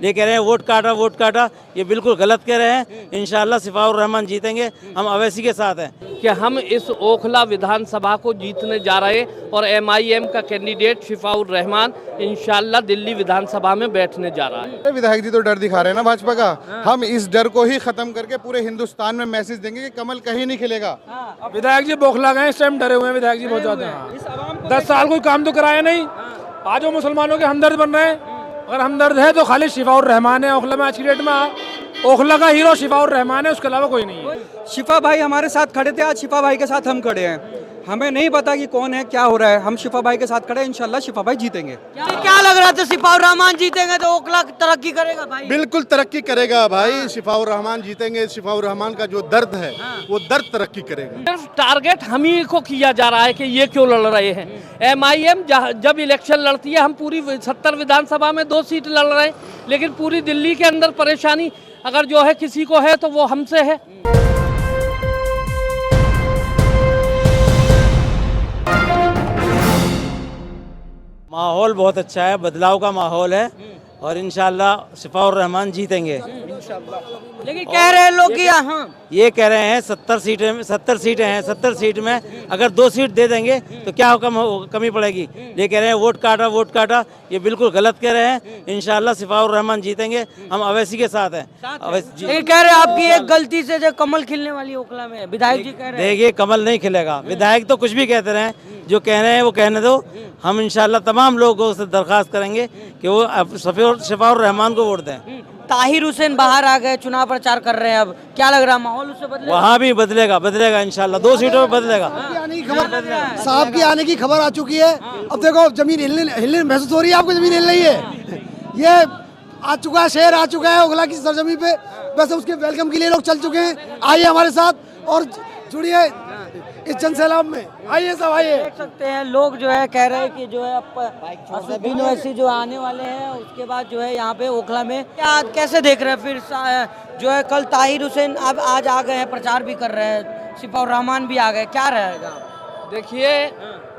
ये कह रहे हैं वोट काटा, ये बिल्कुल गलत कह रहे हैं। इंशाल्लाह शिफाउर रहमान जीतेंगे, हम अवैसी के साथ हैं कि हम इस ओखला विधानसभा को जीतने जा रहे हैं और MIM का कैंडिडेट शिफाउर रहमान इंशाल्लाह दिल्ली विधानसभा में बैठने जा रहा है। विधायक जी तो डर दिखा रहे हैं ना भाजपा का। हम इस डर को ही खत्म करके पूरे हिंदुस्तान में मैसेज देंगे कि कमल कहीं नहीं खिलेगा। विधायक जी बौखला गए, इस टाइम डरे हुए हैं विधायक जी बहुत ज्यादा। 10 साल कोई काम तो कराया नहीं, आज वो मुसलमानों के हमदर्द बन रहे हैं। अगर हमदर्द है तो खाली शिफाउर रहमान है ओखला में। आज की डेट में ओखला का हीरो शिफाउर रहमान है, उसके अलावा कोई नहीं है। शिफा भाई हमारे साथ खड़े थे, आज शिफा भाई के साथ हम खड़े हैं। हमें नहीं पता कि कौन है, क्या हो रहा है। हम शिफा भाई के साथ खड़े हैं, इंशाल्लाह शिफा भाई जीतेंगे। क्या लग रहा था शिफाउर रहमान जीतेंगे तो ओखला तरक्की करेगा भाई? बिल्कुल तरक्की करेगा भाई, शिफाउर रहमान जीतेंगे। शिफाउर रहमान का जो दर्द है वो दर्द तरक्की करेगा। सिर्फ टारगेट हम ही को किया जा रहा है कि ये क्यों लड़ रहे हैं। MIM जब इलेक्शन लड़ती है, हम पूरी 70 विधानसभा में 2 सीट लड़ रहे हैं, लेकिन पूरी दिल्ली के अंदर परेशानी अगर जो है किसी को है तो वो हमसे है। माहौल बहुत अच्छा है, बदलाव का माहौल है और इंशाल्लाह शिफाउर रहमान जीतेंगे। लेकिन कह रहे हैं लोग कि ये कह रहे हैं 70 सीटें हैं, 70 सीट में अगर 2 सीट दे देंगे तो क्या कमी पड़ेगी। ये कह रहे हैं वोट काटा, ये बिल्कुल गलत कह रहे हैं। इंशाल्लाह शिफाउर रहमान जीतेंगे, हम अवैसी के साथ हैं। लेकिन कह रहे हैं आपकी एक गलती से जो कमल खिलने वाली ओखला में, विधायक जी कह रहे हैं। देखिए कमल नहीं खिलेगा, विधायक तो कुछ भी कहते रहे, जो कह रहे हैं वो कहने दो। हम इंशाल्लाह तमाम लोगों से दरख्वास्त करेंगे कि वो शिफाउर रहमान को वोट दें। ताहिर हुसैन बाहर आ गए, चुनाव प्रचार कर रहे हैं। अब क्या लग रहा है माहौल उससे बदलेगा? वहाँ भी बदलेगा इंशाल्लाह, 2 सीटों में बदलेगा। साहब की आने की खबर आ चुकी है। अब देखो जमीन हिलने महसूस हो रही है, आपको जमीन हिल रही है। ये आ चुका है, शहर आ चुका है ओखला की सरजमी पे। वैसे उसके वेलकम के लिए लोग चल चुके हैं। आइए हमारे साथ और जुड़िए इस जनसैलाब में। आइए सब आइए। देख सकते हैं लोग जो है कह रहे हैं कि जो है असदुद्दीन ओवैसी जो आने वाले हैं, उसके बाद जो है यहाँ पे ओखला में क्या कैसे देख रहे हैं। फिर जो है कल ताहिर हुसैन अब आज आ गए हैं, प्रचार भी कर रहे हैं, शिफाउर रहमान भी आ गए, क्या रहेगा? देखिए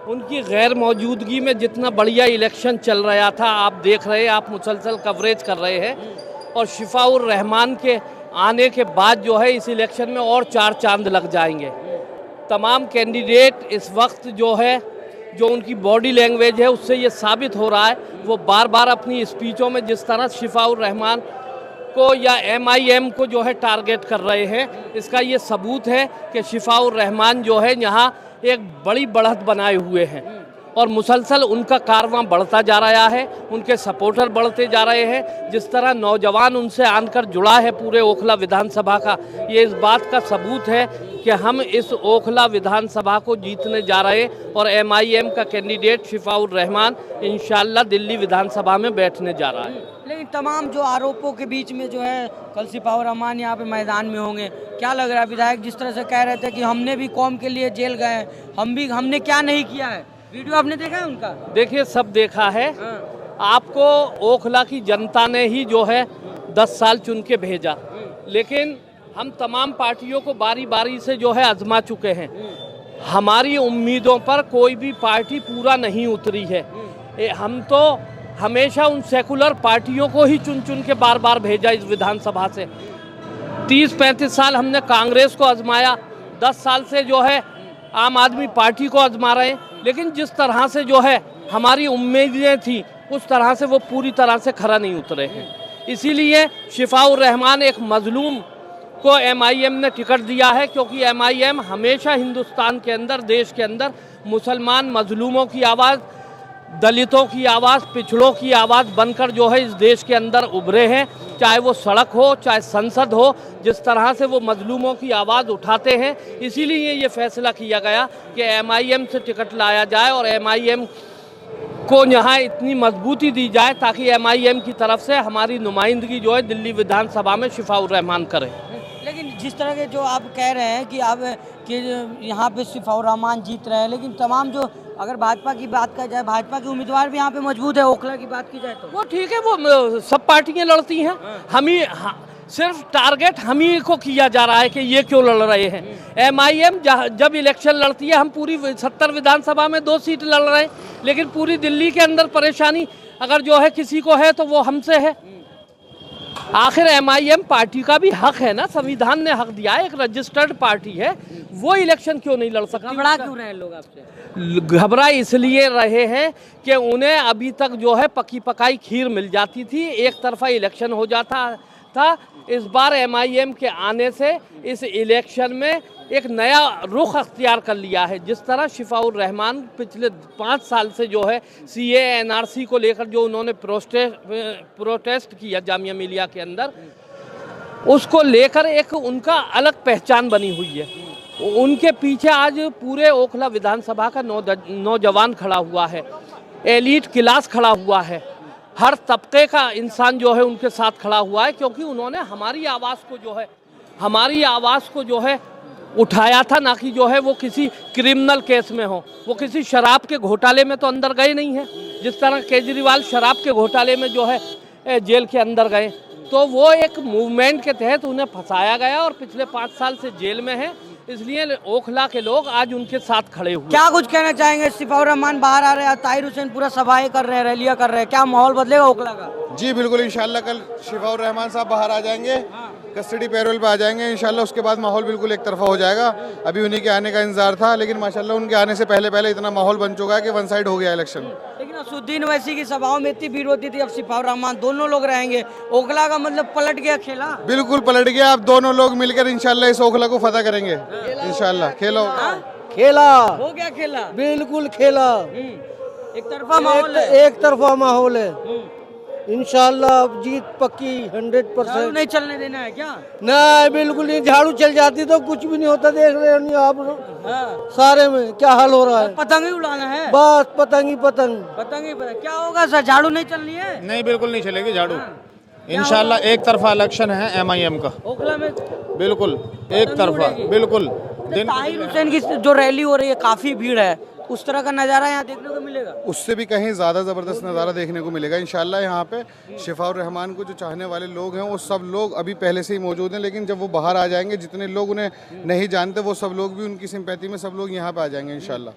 उनकी गैर मौजूदगी में जितना बढ़िया इलेक्शन चल रहा था, आप देख रहे हैं, आप मुसलसल कवरेज कर रहे हैं। और शिफाउर रहमान के आने के बाद जो है इस इलेक्शन में और 4 चांद लग जाएंगे। तमाम कैंडिडेट इस वक्त जो है, जो उनकी बॉडी लैंग्वेज है उससे ये साबित हो रहा है, वो बार बार अपनी स्पीचों में जिस तरह शिफाउर रहमान को या MIM को जो है टारगेट कर रहे हैं, इसका ये सबूत है कि शिफाउर रहमान जो है यहाँ एक बड़ी बढ़त बनाए हुए हैं और मुसलसल उनका कारवां बढ़ता जा रहा है, उनके सपोर्टर बढ़ते जा रहे हैं। जिस तरह नौजवान उनसे आनकर जुड़ा है पूरे ओखला विधानसभा का, ये इस बात का सबूत है कि हम इस ओखला विधानसभा को जीतने जा रहे हैं और MIM का कैंडिडेट शिफाउर रहमान इंशाल्लाह दिल्ली विधानसभा में बैठने जा रहा है। लेकिन तमाम जो आरोपों के बीच में जो है कल शिफाउर रहमान यहाँ पे मैदान में होंगे, क्या लग रहा है? विधायक जिस तरह से कह रहे थे कि हमने भी कौम के लिए जेल गए, हमने क्या नहीं किया है। वीडियो आपने देखा है उनका? देखिए सब देखा है। आपको ओखला की जनता ने ही जो है 10 साल चुन के भेजा, लेकिन हम तमाम पार्टियों को बारी बारी से जो है आजमा चुके हैं। हमारी उम्मीदों पर कोई भी पार्टी पूरा नहीं उतरी है। हम तो हमेशा उन सेकुलर पार्टियों को ही चुन चुन के बार बार भेजा इस विधानसभा से। 30-35 साल हमने कांग्रेस को आजमाया, 10 साल से जो है आम आदमी पार्टी को आजमा रहे हैं, लेकिन जिस तरह से जो है हमारी उम्मीदें थी उस तरह से वो पूरी तरह से खरा नहीं उतरे हैं। इसीलिए शिफाउर रहमान एक मजलूम को MIM ने टिकट दिया है, क्योंकि MIM हमेशा हिंदुस्तान के अंदर, देश के अंदर मुसलमान मजलूमों की आवाज़, दलितों की आवाज़, पिछड़ों की आवाज़ बनकर जो है इस देश के अंदर उभरे हैं। चाहे वो सड़क हो, चाहे संसद हो, जिस तरह से वो मजलूमों की आवाज़ उठाते हैं, इसीलिए ये फैसला किया गया कि MIM से टिकट लाया जाए और MIM को यहाँ इतनी मजबूती दी जाए ताकि MIM की तरफ से हमारी नुमाइंदगी जो है दिल्ली विधानसभा में शिफाउर रहमान करे। लेकिन जिस तरह के जो आप कह रहे हैं कि अब कि यहाँ पे शिफाउर रहमान जीत रहे हैं, लेकिन तमाम जो अगर भाजपा की बात की जाए, भाजपा के उम्मीदवार भी यहाँ पे मजबूत है। ओखला की बात की जाए तो वो ठीक है, वो सब पार्टियां लड़ती हैं। हम ही सिर्फ टारगेट हम ही को किया जा रहा है कि ये क्यों लड़ रहे हैं। MIM जब इलेक्शन लड़ती है, हम पूरी 70 विधानसभा में 2 सीट लड़ रहे हैं, लेकिन पूरी दिल्ली के अंदर परेशानी अगर जो है किसी को है तो वो हमसे है। आखिर MIM पार्टी का भी हक है ना, संविधान ने हक दिया है, एक रजिस्टर्ड पार्टी है, वो इलेक्शन क्यों नहीं लड़ सकती? घबरा क्यों रहे हैं लोग आपसे? घबरा इसलिए रहे हैं कि उन्हें अभी तक जो है पकी पकाई खीर मिल जाती थी, एक तरफा इलेक्शन हो जाता था। इस बार MIM के आने से इस इलेक्शन में एक नया रुख अख्तियार कर लिया है। जिस तरह शिफाउर रहमान पिछले 5 साल से जो है CA NRC को लेकर जो उन्होंने प्रोटेस्ट किया जामिया मिलिया के अंदर, उसको लेकर एक उनका अलग पहचान बनी हुई है। उनके पीछे आज पूरे ओखला विधानसभा का नौजवान खड़ा हुआ है, एलीट क्लास खड़ा हुआ है, हर तबके का इंसान जो है उनके साथ खड़ा हुआ है, क्योंकि उन्होंने हमारी आवाज़ को जो है उठाया था, ना कि जो है वो किसी क्रिमिनल केस में हो, वो किसी शराब के घोटाले में तो अंदर गए नहीं हैं, जिस तरह केजरीवाल शराब के घोटाले में जो है जेल के अंदर गए। तो वो एक मूवमेंट के तहत उन्हें फंसाया गया और पिछले 5 साल से जेल में है, इसलिए ओखला के लोग आज उनके साथ खड़े हुए। क्या कुछ कहना चाहेंगे? शिफाउर रहमान बाहर आ रहे हैं, ताहिर हुसैन पूरा सभाएं कर रहे हैं, रैलियां कर रहे हैं, क्या माहौल बदलेगा ओखला का? जी बिल्कुल, इंशाल्लाह कल शिफाउर रहमान साहब बाहर आ जाएंगे, कस्टडी पैरोल पे आ जाएंगे इंशाल्लाह। उसके बाद माहौल बिल्कुल एक तरफा हो जाएगा। अभी उन्हीं के आने का इंतजार था, लेकिन माशाल्लाह उनके आने से पहले इतना माहौल बन चुका है कि वन साइड हो गया इलेक्शन। लेकिन असुद्दीन ओवैसी की सभाओं में इतनी भीड़ होती थी, अब शिफाउर रहमान दोनों लोग रहेंगे, ओखला का मतलब पलट गया खेला। बिल्कुल पलट गया। अब दोनों लोग मिलकर इंशाल्लाह इस ओखला को फतह करेंगे इंशाल्लाह। खेलो खेला हो गया खेला, बिल्कुल खेला, एक तरफा माहौल है, एक तरफा माहौल है। इंशाल्लाह अब जीत पक्की 100%। नहीं चलने देना है क्या? नहीं बिल्कुल नहीं, झाड़ू चल जाती तो कुछ भी नहीं होता। देख रहे हो नहीं आप सारे में क्या हाल हो रहा है। पतंग ही उड़ाना है, बस पतंग ही पतंग। पतंग ही पतंग। क्या होगा सर, झाड़ू नहीं चलनी है? नहीं बिल्कुल नहीं चलेगी झाड़ू। इंशाल्लाह एक तरफा इलेक्शन है MIM का, ओखला में बिल्कुल एक तरफा, बिल्कुल। ताहिर हुसैन की जो रैली हो रही है, काफी भीड़ है, उस तरह का नज़ारा यहाँ देखने को मिलेगा? उससे भी कहीं ज़्यादा ज़बरदस्त नज़ारा देखने को मिलेगा इंशाल्लाह। यहाँ पे शिफाउर रहमान को जो चाहने वाले लोग हैं वो सब लोग अभी पहले से ही मौजूद हैं, लेकिन जब वो बाहर आ जाएंगे, जितने लोग उन्हें नहीं जानते वो सब लोग भी उनकी सिंपैथी में सब लोग यहाँ पे आ जाएंगे इंशाल्लाह।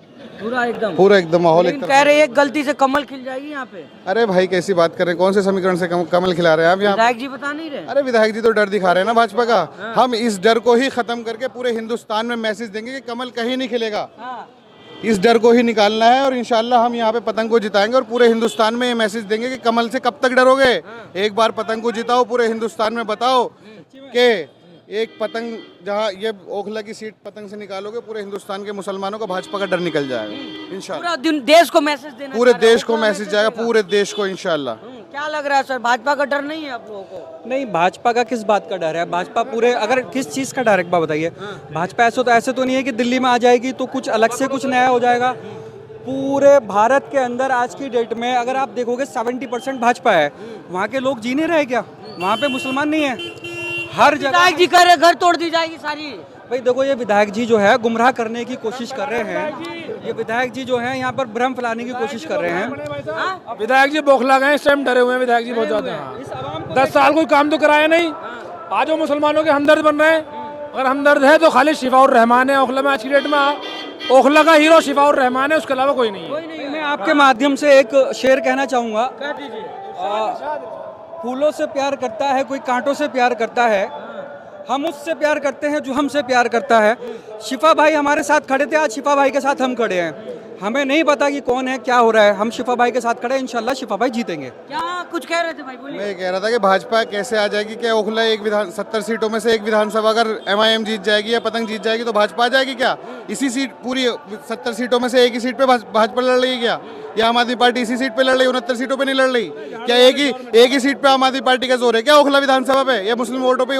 पूरा एकदम माहौल एक कह रहे हैं गलती से कमल खिल जाएगी यहाँ पे। अरे भाई कैसी बात कर रहे हैं, कौन से समीकरण से कमल खिला रहे हैं आप यहाँ? विधायक जी बता नहीं रहे? अरे विधायक जी तो डर दिखा रहे हैं ना भाजपा का। हम इस डर को ही खत्म करके पूरे हिंदुस्तान में मैसेज देंगे कि कमल कहीं नहीं खिलेगा। इस डर को ही निकालना है और इंशाल्लाह हम यहाँ पे पतंग को जिताएंगे और पूरे हिंदुस्तान में ये मैसेज देंगे कि कमल से कब तक डरोगे। एक बार पतंग को जिताओ, पूरे हिंदुस्तान में बताओ कि एक पतंग, जहाँ ये ओखला की सीट पतंग से निकालोगे, पूरे हिंदुस्तान के मुसलमानों का भाजपा का डर निकल जाएगा इंशाल्लाह। पूरा देश को मैसेज देना, पूरे देश को मैसेज जाएगा, पूरे देश को इंशाल्लाह। क्या लग रहा है सर, भाजपा का डर नहीं है आप लोगों को? नहीं, भाजपा का किस बात का डर है? भाजपा पूरे, अगर किस चीज़ का डर है एक बात बताइए। भाजपा ऐसे तो नहीं है कि दिल्ली में आ जाएगी तो कुछ अलग से कुछ नया हो जाएगा। पूरे भारत के अंदर आज की डेट में अगर आप देखोगे 70% भाजपा है। वहाँ के लोग जी नहीं रहे क्या? वहाँ पे मुसलमान नहीं है। हर जगह विधायक जी कह रहे घर तोड़ दी जाएगी सारी। भाई देखो, ये विधायक जी जो है गुमराह करने की कोशिश कर रहे हैं। ये विधायक जी जो है यहाँ पर भ्रम फैलाने की कोशिश कर रहे हैं। विधायक जी बौखला गए, इस टाइम डरे हुए हैं विधायक जी बहुत ज्यादा। 10 साल कोई काम तो कराया नहीं, आज वो मुसलमानों के हमदर्द बन रहे हैं। अगर हमदर्द है तो खाली शिफाउर रहमान है ओखला में। आज की डेट में ओखला का हीरो शिफाउर रहमान है, उसके अलावा कोई नहीं है। मैं आपके माध्यम से एक शेर कहना चाहूँगा। फूलों से प्यार करता है कोई, कांटों से प्यार करता है। हम उससे प्यार करते हैं जो हमसे प्यार करता है। शिफा भाई हमारे साथ खड़े थे, आज शिफा भाई के साथ हम खड़े हैं। हमें नहीं पता कि कौन है, क्या हो रहा है। हम शिफा भाई के साथ खड़े हैं, इंशाल्लाह शिफा भाई जीतेंगे। क्या कुछ कह रहे थे भाई, बोलिए। मैं ये कह रहा था कि भाजपा कैसे आ जाएगी? क्या ओखला 70 सीटों में से एक विधानसभा अगर MIM जीत जाएगी या पतंग जीत जाएगी तो भाजपा आ जाएगी क्या? इसी सीट, पूरी 70 सीटों में से एक ही सीट पे भाजपा लड़ रही है क्या? या आम आदमी पार्टी इसी सीट पे लड़ रही, 69 सीटों पे नहीं लड़ रही क्या? एक ही सीट पे आम आदमी पार्टी का जोर है क्या ओखला विधानसभा पे? या मुस्लिम वोटों पे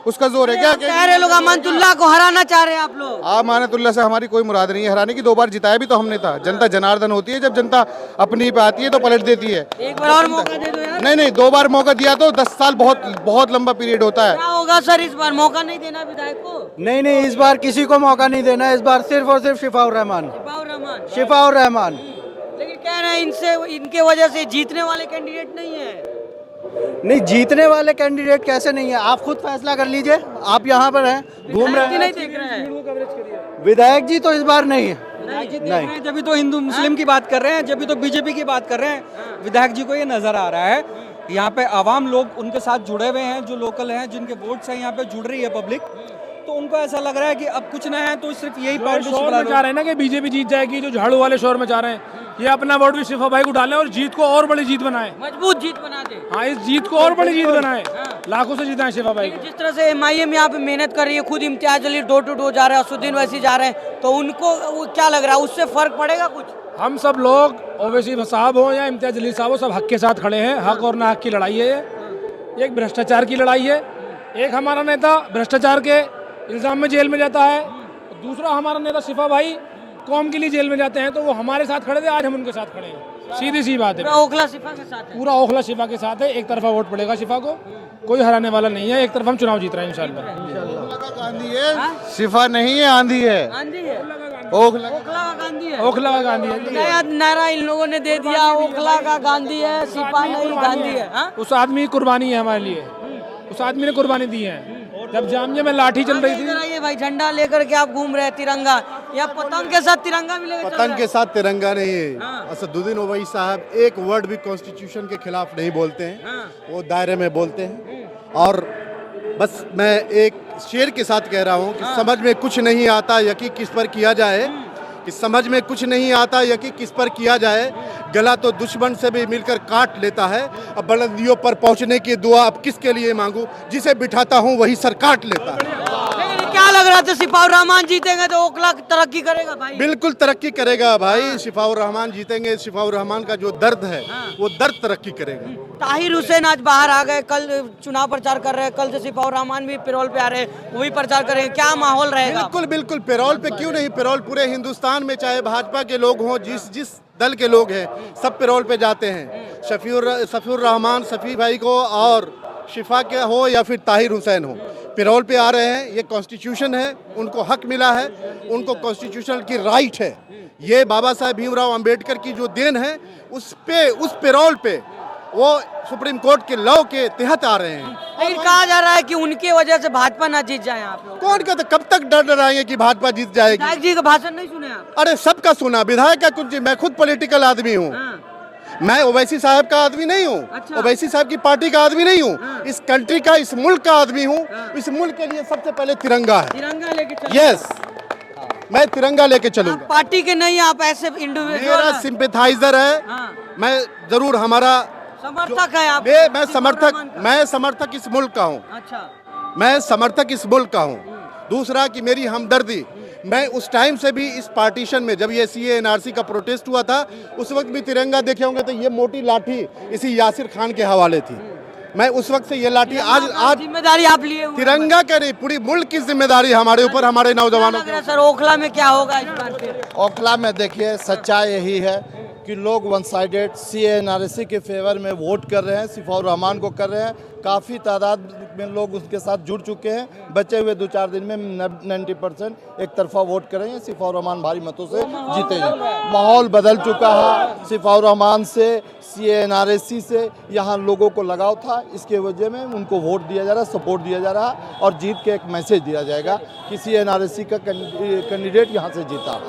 उसका जोर है क्या? कह रहे लोग अमानतुल्लाह को हराना चाह रहे हैं आप लोग। अमानतुल्लाह से हमारी कोई मुराद नहीं है हराने की। 2 बार जिताया भी तो हमने था। जनता जनार्दन होती है, जब जनता अपनी पे आती है तो पलट देती है। एक बार और मौका दे दो यार। नहीं 2 बार मौका दिया तो 10 साल बहुत लंबा पीरियड होता है। क्या होगा सर, इस बार मौका नहीं देना विधायक को? नहीं, इस बार किसी को मौका नहीं देना। इस बार सिर्फ और सिर्फ शिफाउर रहमान। शिफाउर रहमान। लेकिन कह रहे हैं इनके वजह से जीतने वाले कैंडिडेट नहीं है। नहीं, जीतने वाले कैंडिडेट कैसे नहीं है? आप खुद फैसला कर लीजिए। आप यहाँ पर हैं, घूम रहे हैं, नहीं देख रहे हैं। विधायक जी तो इस बार नहीं है। नहीं, जब भी तो हिंदू मुस्लिम की बात कर रहे हैं, जब भी तो बीजेपी की बात कर रहे हैं। विधायक जी को ये नजर आ रहा है यहाँ पे आवाम लोग उनके साथ जुड़े हुए हैं, जो लोकल हैं, जिनके वोट से यहाँ पे जुड़ रही है पब्लिक, तो उनको ऐसा लग रहा है कि अब कुछ नया है तो सिर्फ यही पार्टी शोर मचा रहे हैं ना कि बीजेपी जीत जाएगी, जो झाड़ू वाले शोर मचा रहे हैं, ये अपना वोट भी शिफा भाई को डालें और जीत को और बड़ी जीत बनाए, मजबूत जीत बना दे। हाँ, इस जीत को और बड़ी जीत बनाए, लाखों से जीता है शिफा भाई को। जिस तरह से MIM यहाँ पे मेहनत कर रही है, खुद Imtiaz Ali door to door जा रहे हैं, असुद्दीन वैसी जा रहे हैं, तो उनको वो क्या लग रहा है, उससे फर्क पड़ेगा कुछ? हम सब लोग ओवैसी साहब हो या इम्तियाज अली साहब हो, सब हक के साथ खड़े हैं। हक और ना हक की लड़ाई है ये, एक भ्रष्टाचार की लड़ाई है। एक हमारा नेता भ्रष्टाचार के इल्जाम में जेल में जाता है, दूसरा हमारा नेता शिफा भाई कौम के लिए जेल में जाते हैं, तो वो हमारे साथ खड़े थे, आज हम उनके साथ खड़े हैं। सीधी सी बात है, पूरा ओखला शिफा के साथ है। पूरा ओखला शिफा के साथ है। एक तरफा वोट पड़ेगा शिफा को, कोई हराने वाला नहीं है। एक तरफ हम चुनाव जीत रहे हैं इंशाल्लाह। आंधी है, शिफा नहीं है, आंधी है, आंधी है, ओखला ओखला का गांधी है। ओखला का गांधी है। नया नारा इन लोगों ने दे दिया, ओखला का गांधी है, शिफा नहीं गांधी है। हाँ? उस आदमी की कुर्बानी है हमारे लिए, उस आदमी ने कुर्बानी दी है। जब जामिया में लाठी चल रही थी, इधर आइए भाई, झंडा लेकर के आप घूम रहे हैं, तिरंगा या पतंग के साथ तिरंगा भी लेकर चल रहे पतंग हैं। के साथ तिरंगा नहीं है। असदुद्दीन ओवैसी साहब एक वर्ड भी कॉन्स्टिट्यूशन के खिलाफ नहीं बोलते हैं, वो दायरे में बोलते हैं। और बस मैं एक शेर के साथ कह रहा हूँ कि समझ में कुछ नहीं आता यकीन किस पर किया जाए, कि समझ में कुछ नहीं आता यकीन किस पर किया जाए, गला तो दुश्मन से भी मिलकर काट लेता है। अब बुलंदियों पर पहुंचने की दुआ अब किसके लिए मांगूं, जिसे बिठाता हूं वही सर काट लेता है। लेकिन क्या लग रहा था, सिपाउर रहमान जीतेंगे तो ओखला तरक्की करेगा भाई? बिल्कुल तरक्की करेगा भाई, शिफाउर रहमान जीतेंगे। शिफाउर रहमान का जो दर्द है वो दर्द तरक्की करेगा। ताहिर हुसैन आज बाहर आ गए, कल चुनाव प्रचार कर रहे हैं, कल से सिपाउर रहमान भी पेरोल पे आ रहे हैं, वो भी प्रचार करेंगे, क्या माहौल रहेगा? बिल्कुल बिल्कुल, पेरोल पे क्यों नहीं, पेरोल पूरे हिंदुस्तान में, चाहे भाजपा के लोग हों, जिस दल के लोग हैं, सब पेरोल पे जाते हैं। शफीउर रहमान, शफी भाई को और शिफा के हो या फिर ताहिर हुसैन हो, पेरोल पे आ रहे हैं। ये कॉन्स्टिट्यूशन है, उनको हक मिला है, उनको कॉन्स्टिट्यूशन की राइट है। ये बाबा साहेब भीमराव अंबेडकर की जो देन है, उस पेरोल पे वो सुप्रीम कोर्ट के लॉ के तहत आ रहे हैं। लेकिन कहा जा रहा है कि उनके वजह से भाजपा ना जीत जाए। आप लोग कौन कहते, कब तक डर डराएंगे कि भाजपा जीत जाएगी? विधायक जी का भाषण नहीं सुने आप? अरे सबका सुना, विधायक का कुछ, मैं खुद पॉलिटिकल आदमी हूँ। मैं ओवैसी साहब का आदमी नहीं हूँ, अच्छा। ओवैसी साहब की पार्टी का आदमी नहीं हूँ, इस कंट्री का, इस मुल्क का आदमी हूँ। इस मुल्क के लिए सबसे पहले तिरंगा है। तिरंगा लेके चलो। यस, मैं तिरंगा लेके चलूंगा। पार्टी के नहीं, आप ऐसे इंडिविजुअल मेरा सिंपैथाइजर है, मैं जरूर, हमारा समर्थक है आप? मैं समर्थक इस मुल्क का हूँ। अच्छा, मैं समर्थक इस मुल्क का हूँ। दूसरा कि मेरी हमदर्दी, मैं उस टाइम से भी इस पार्टीशन में, जब ये CAA NRC का प्रोटेस्ट हुआ था, उस वक्त भी तिरंगा देखे होंगे, तो ये मोटी लाठी इसी यासिर खान के हवाले थी। मैं उस वक्त से ये लाठी, आज जिम्मेदारी आप लिए हुए हैं। तिरंगा का नहीं, पूरी मुल्क की जिम्मेदारी हमारे ऊपर, हमारे नौजवानों लग रहा है सर, ओखला में क्या होगा इस बार फिर? ओखला में देखिए, सच्चाई यही है कि लोग वन साइडेड CAA NRC के फेवर में वोट कर रहे हैं, सिफाउर रहमान को कर रहे हैं। काफ़ी तादाद में लोग उसके साथ जुड़ चुके हैं। बचे हुए 2-4 दिन में 90% एक तरफा वोट कर रहे हैं, सिफाउर रहमान भारी मतों से जीतेंगे। माहौल बदल चुका है, सिफाउर रहमान से, CAA NRC से यहाँ लोगों को लगाव था, इसके वजह में उनको वोट दिया जा रहा है, सपोर्ट दिया जा रहा है, और जीत के एक मैसेज दिया जाएगा कि CAA NRC का कैंडिडेट यहाँ से जीता।